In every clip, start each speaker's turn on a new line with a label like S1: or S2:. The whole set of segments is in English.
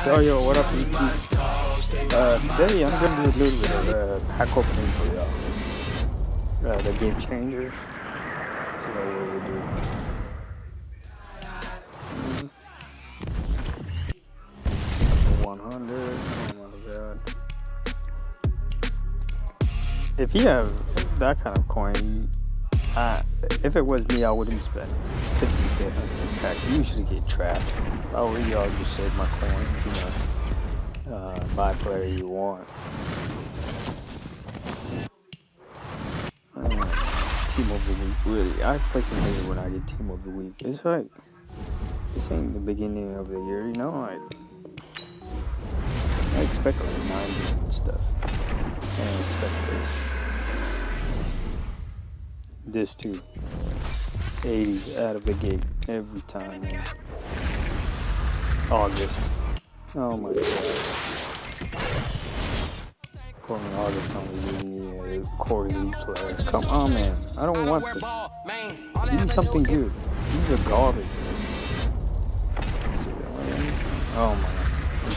S1: Yo, yo, what up, EP? Today I'm gonna do a little bit of pack opening for y'all. The game changer. So what we do. 100. Oh my god. If you have that kind of coin, if it was me, I wouldn't spend 50k on a pack. You usually get trashed. If I were you, I'll just save my coins, buy player you want. Team of the week, really. I freaking hate it when I get team of the week. It's like, this ain't the beginning of the year, I expect like 90 and stuff. I don't expect this. This too. 80 out of the gate every time, man. August. Oh my god. Poor me August only giving me a quarterly player. Come on, man. I don't want this. Give me something good. These are garbage. Oh my.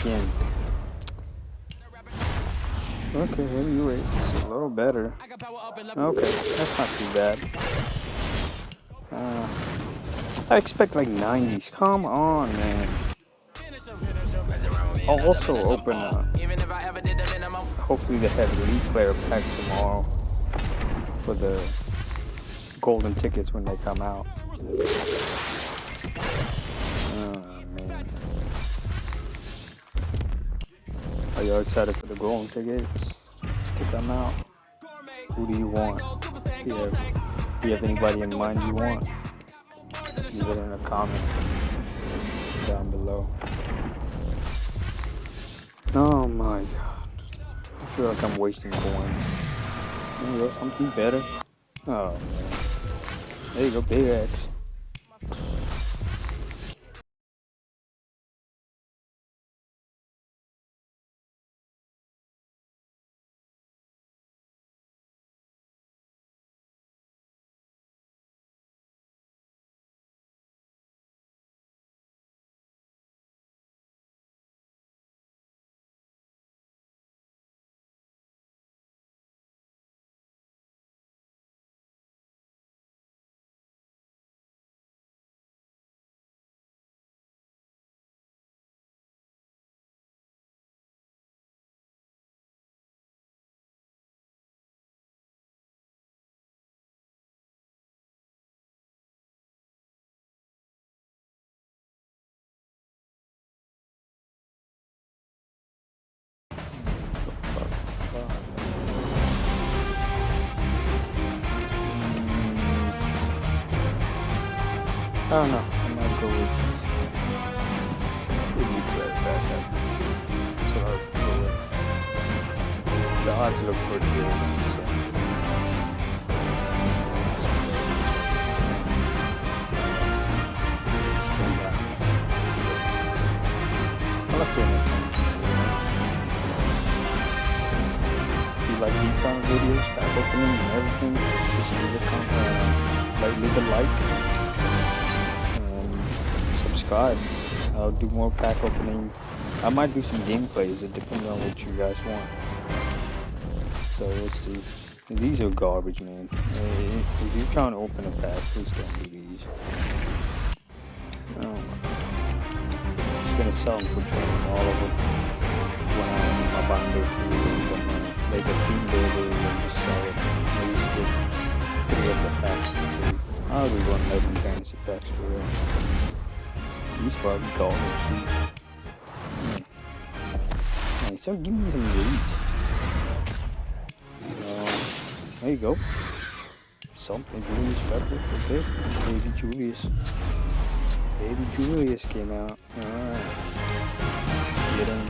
S1: Again. Okay, heavyweight. It's a little better. Okay, that's not too bad. I expect like 90s. Come on, man. I'll also open hopefully they have the elite player pack tomorrow for the golden tickets when they come out. Oh man. Are y'all excited for the golden tickets to come out? Who do you want? Do you have anybody in mind you want? Leave it in a comment down below. Oh my god. I feel like I'm wasting coins. There you go, something better. Oh man. There you go, big X. I don't know. I might go with elite player back up. That's what I'll go with. The odds look pretty good. So. I like doing it. If you like these kind of videos, pack opening and everything, just leave a comment, leave a like. Subscribe. I'll do more pack opening. I might do some gameplays, it depends on what you guys want. So let's see. These are garbage, man. If you're trying to open a pack, please don't do these. Oh my god. I'm just gonna sell them for training, all of them. When I'm buying their team, I'm gonna make a team builder and just sell it. Maybe just get 3 of the packs for free. I'll do 11 fantasy packs for real. These probably garbage. Hey, so give me some leads. There you go. Something Julius Pepper. Okay. Baby Julius. Baby Julius came out. Alright. Get him.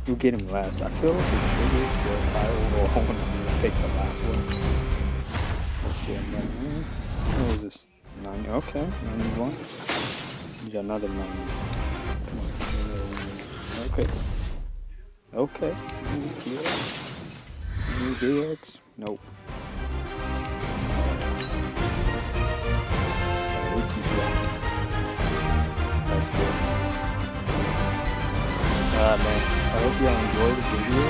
S1: You get him last. I feel like the triggers the high overall when I'm gonna pick the last one. Okay, what was this? 90. Okay, 91. You got another 90. Okay. Okay. New DX? Nope. We keep going. That's good. man, I hope y'all enjoyed the video.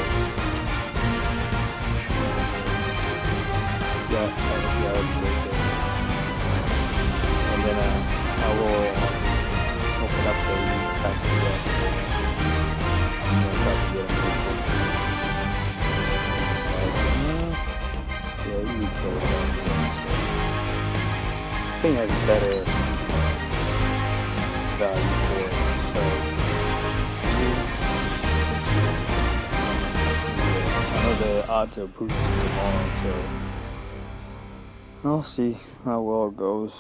S1: Yeah, I hope y'all enjoyed it. And then I will open up the pack again. I'm gonna try to get them. Yeah, you need to go with that. I think has better value for it. So I know the odds are boosted tomorrow, so I'll see how well it goes.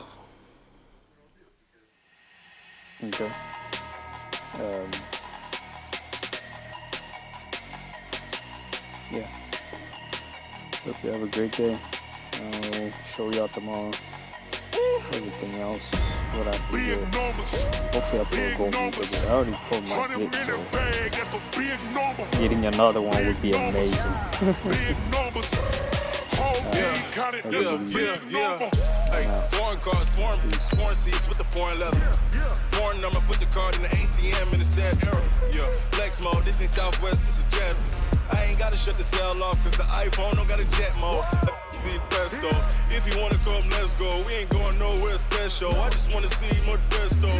S1: Okay. Yeah. Hope you have a great day. I'll show y'all tomorrow everything else, what I can do. Hopefully I pull a gold meat with it. I already pulled my hit, so getting another one would be amazing.
S2: Foreign cars, foreign seats with the foreign leather. Foreign number, put the card in the ATM in the sad era. Yeah, flex mode, this ain't Southwest, this is jet. I ain't gotta shut the cell off, cause the iPhone don't got a jet mode. Be best though. If you wanna come, let's go. We ain't going nowhere special. I just wanna see more dress though.